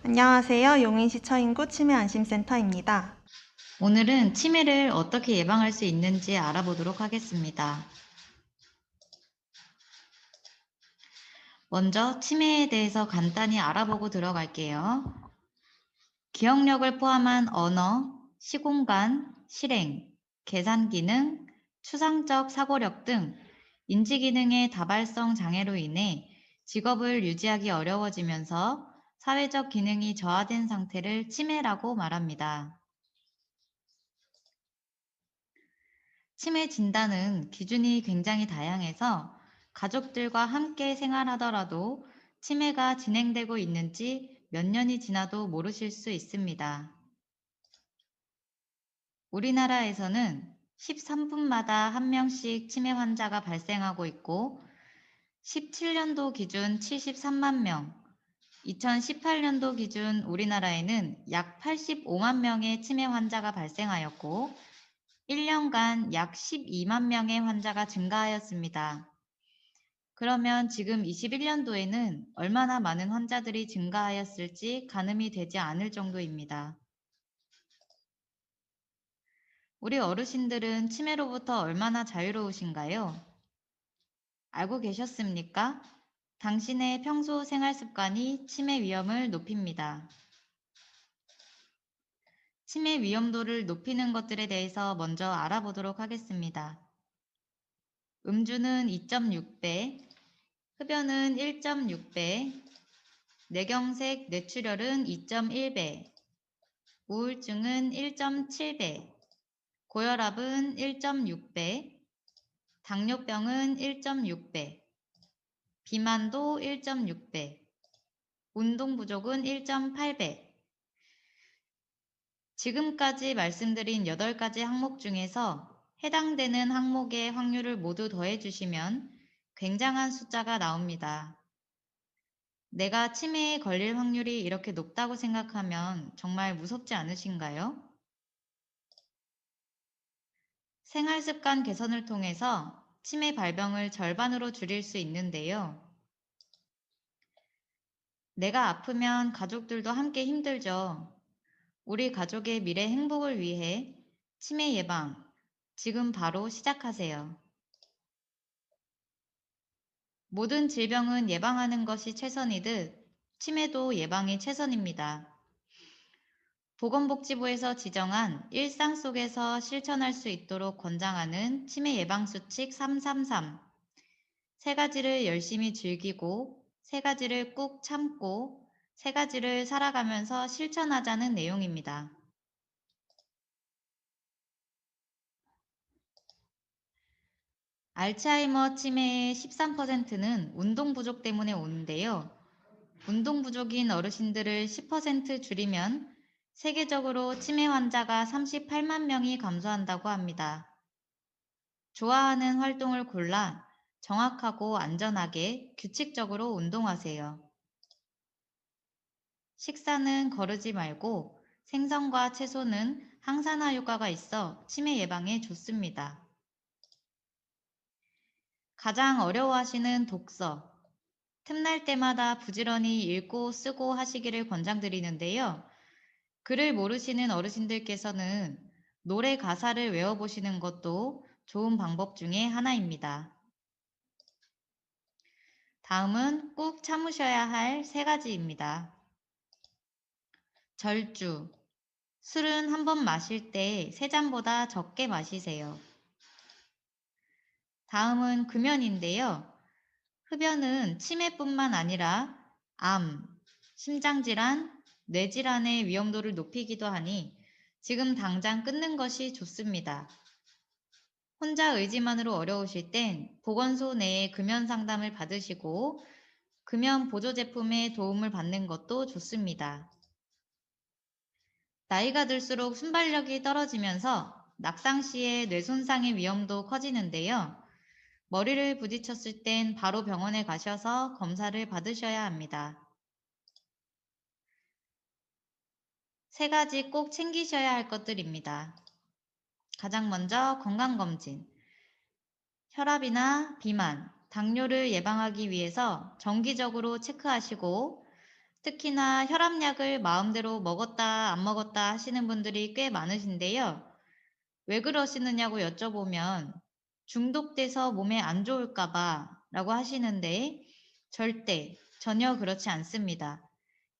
안녕하세요. 용인시 처인구 치매안심센터입니다. 오늘은 치매를 어떻게 예방할 수 있는지 알아보도록 하겠습니다. 먼저 치매에 대해서 간단히 알아보고 들어갈게요. 기억력을 포함한 언어, 시공간, 실행, 계산 기능, 추상적 사고력 등 인지 기능의 다발성 장애로 인해 직업을 유지하기 어려워지면서 사회적 기능이 저하된 상태를 치매라고 말합니다. 치매 진단은 기준이 굉장히 다양해서 가족들과 함께 생활하더라도 치매가 진행되고 있는지 몇 년이 지나도 모르실 수 있습니다. 우리나라에서는 13분마다 한 명씩 치매 환자가 발생하고 있고 17년도 기준 73만 명, 2018년도 기준 우리나라에는 약 85만 명의 치매 환자가 발생하였고 1년간 약 12만 명의 환자가 증가하였습니다. 그러면 지금 21년도에는 얼마나 많은 환자들이 증가하였을지 가늠이 되지 않을 정도입니다. 우리 어르신들은 치매로부터 얼마나 자유로우신가요? 알고 계셨습니까? 당신의 평소 생활 습관이 치매 위험을 높입니다. 치매 위험도를 높이는 것들에 대해서 먼저 알아보도록 하겠습니다. 음주는 2.6배, 흡연은 1.6배, 뇌경색, 뇌출혈은 2.1배, 우울증은 1.7배, 고혈압은 1.6배, 당뇨병은 1.6배, 비만도 1.6배, 운동 부족은 1.8배. 지금까지 말씀드린 8가지 항목 중에서 해당되는 항목의 확률을 모두 더해주시면 굉장한 숫자가 나옵니다. 내가 치매에 걸릴 확률이 이렇게 높다고 생각하면 정말 무섭지 않으신가요? 생활습관 개선을 통해서 치매 발병을 절반으로 줄일 수 있는데요. 내가 아프면 가족들도 함께 힘들죠. 우리 가족의 미래 행복을 위해 치매 예방, 지금 바로 시작하세요. 모든 질병은 예방하는 것이 최선이듯 치매도 예방이 최선입니다. 보건복지부에서 지정한 일상 속에서 실천할 수 있도록 권장하는 치매 예방 수칙 333. 3가지를 열심히 즐기고 3가지를 꾹 참고 3가지를 살아가면서 실천하자는 내용입니다. 알츠하이머 치매의 13%는 운동 부족 때문에 오는데요. 운동 부족인 어르신들을 10% 줄이면 세계적으로 치매 환자가 38만 명이 감소한다고 합니다. 좋아하는 활동을 골라 정확하고 안전하게 규칙적으로 운동하세요. 식사는 거르지 말고 생선과 채소는 항산화 효과가 있어 치매 예방에 좋습니다. 가장 어려워하시는 독서, 틈날 때마다 부지런히 읽고 쓰고 하시기를 권장드리는데요. 글을 모르시는 어르신들께서는 노래 가사를 외워보시는 것도 좋은 방법 중에 하나입니다. 다음은 꾹 참으셔야 할 3가지입니다. 절주. 술은 한 번 마실 때 3잔보다 적게 마시세요. 다음은 금연인데요. 흡연은 치매뿐만 아니라 암, 심장질환, 뇌질환의 위험도를 높이기도 하니 지금 당장 끊는 것이 좋습니다. 혼자 의지만으로 어려우실 땐 보건소 내에 금연 상담을 받으시고 금연 보조 제품의 도움을 받는 것도 좋습니다. 나이가 들수록 순발력이 떨어지면서 낙상 시에 뇌 손상의 위험도 커지는데요. 머리를 부딪혔을 땐 바로 병원에 가셔서 검사를 받으셔야 합니다. 3가지 꼭 챙기셔야 할 것들입니다. 가장 먼저 건강검진. 혈압이나 비만, 당뇨를 예방하기 위해서 정기적으로 체크하시고 특히나 혈압약을 마음대로 먹었다, 안 먹었다 하시는 분들이 꽤 많으신데요. 왜 그러시느냐고 여쭤보면 중독돼서 몸에 안 좋을까봐 라고 하시는데 절대 전혀 그렇지 않습니다.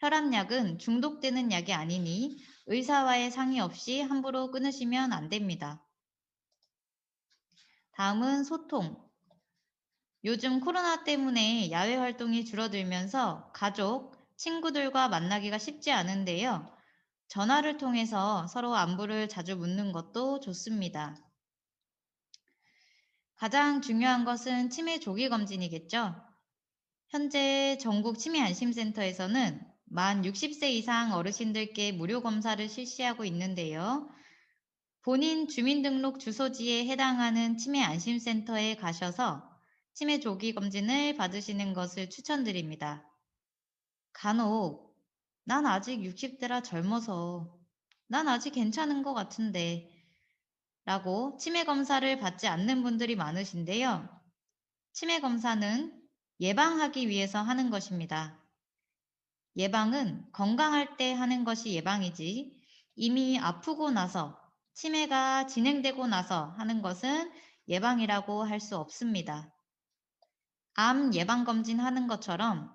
혈압약은 중독되는 약이 아니니 의사와의 상의 없이 함부로 끊으시면 안 됩니다. 다음은 소통. 요즘 코로나 때문에 야외 활동이 줄어들면서 가족, 친구들과 만나기가 쉽지 않은데요. 전화를 통해서 서로 안부를 자주 묻는 것도 좋습니다. 가장 중요한 것은 치매 조기 검진이겠죠. 현재 전국 치매 안심센터에서는 만 60세 이상 어르신들께 무료 검사를 실시하고 있는데요. 본인 주민등록 주소지에 해당하는 치매 안심센터에 가셔서 치매 조기 검진을 받으시는 것을 추천드립니다. 간혹 난 아직 60대라 젊어서 난 아직 괜찮은 것 같은데 라고 치매 검사를 받지 않는 분들이 많으신데요. 치매 검사는 예방하기 위해서 하는 것입니다. 예방은 건강할 때 하는 것이 예방이지 이미 아프고 나서 치매가 진행되고 나서 하는 것은 예방이라고 할 수 없습니다. 암 예방검진 하는 것처럼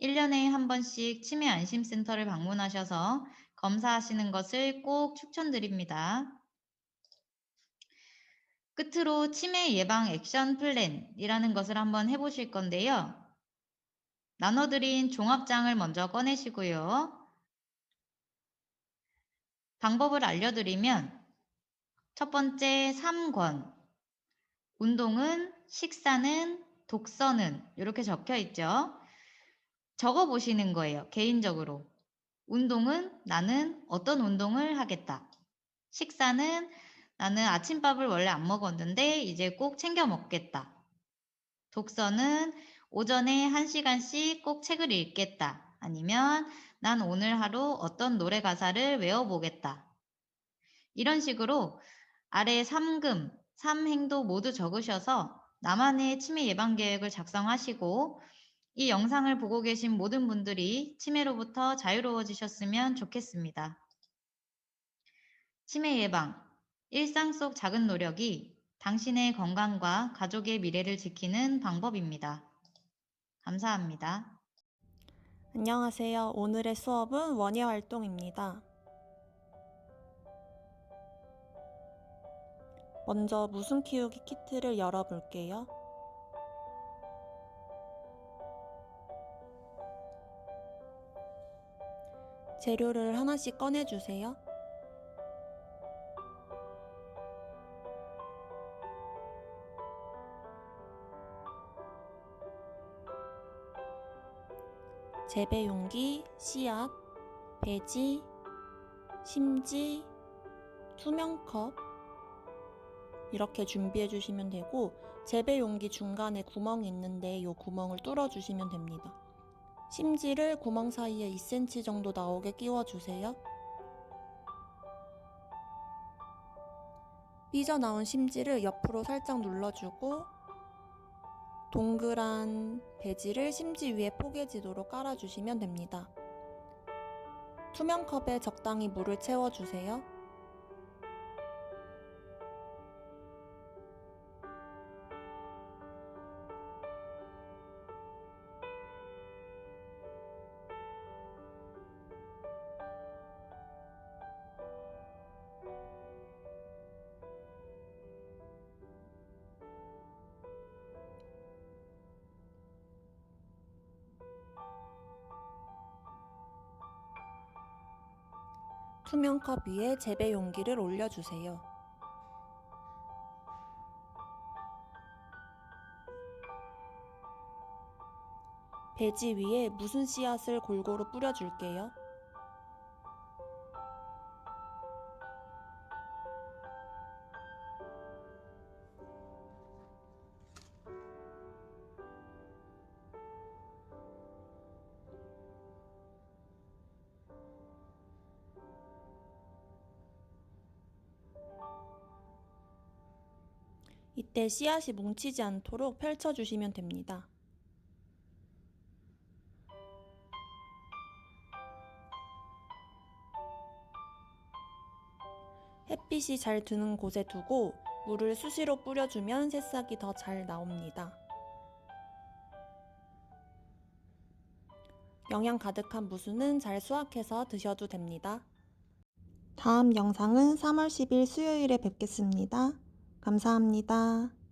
1년에 한 번씩 치매 안심센터를 방문하셔서 검사하시는 것을 꼭 추천드립니다. 끝으로 치매 예방 액션 플랜이라는 것을 한번 해보실 건데요. 나눠드린 종합장을 먼저 꺼내시고요. 방법을 알려드리면 첫 번째 3권, 운동은, 식사는, 독서는 이렇게 적혀 있죠. 적어 보시는 거예요. 개인적으로. 운동은 나는 어떤 운동을 하겠다. 식사는 나는 아침밥을 원래 안 먹었는데 이제 꼭 챙겨 먹겠다. 독서는 오전에 1시간씩 꼭 책을 읽겠다. 아니면 난 오늘 하루 어떤 노래 가사를 외워보겠다. 이런 식으로 아래 3금, 3행도 모두 적으셔서 나만의 치매 예방 계획을 작성하시고 이 영상을 보고 계신 모든 분들이 치매로부터 자유로워지셨으면 좋겠습니다. 치매 예방, 일상 속 작은 노력이 당신의 건강과 가족의 미래를 지키는 방법입니다. 감사합니다. 안녕하세요. 오늘의 수업은 원예 활동입니다. 먼저 무슨 키우기 키트를 열어볼게요. 재료를 하나씩 꺼내주세요. 재배 용기, 씨앗, 배지, 심지, 투명컵 이렇게 준비해 주시면 되고 재배 용기 중간에 구멍이 있는데 이 구멍을 뚫어 주시면 됩니다. 심지를 구멍 사이에 2cm 정도 나오게 끼워 주세요. 삐져나온 심지를 옆으로 살짝 눌러주고 동그란 배지를 심지 위에 포개지도록 깔아주시면 됩니다. 투명 컵에 적당히 물을 채워주세요. 투명 컵 위에 재배 용기를 올려주세요. 배지 위에 무슨 씨앗을 골고루 뿌려줄게요. 이때 씨앗이 뭉치지 않도록 펼쳐주시면 됩니다. 햇빛이 잘 드는 곳에 두고 물을 수시로 뿌려주면 새싹이 더 잘 나옵니다. 영양 가득한 무수는 잘 수확해서 드셔도 됩니다. 다음 영상은 3월 10일 수요일에 뵙겠습니다. 감사합니다.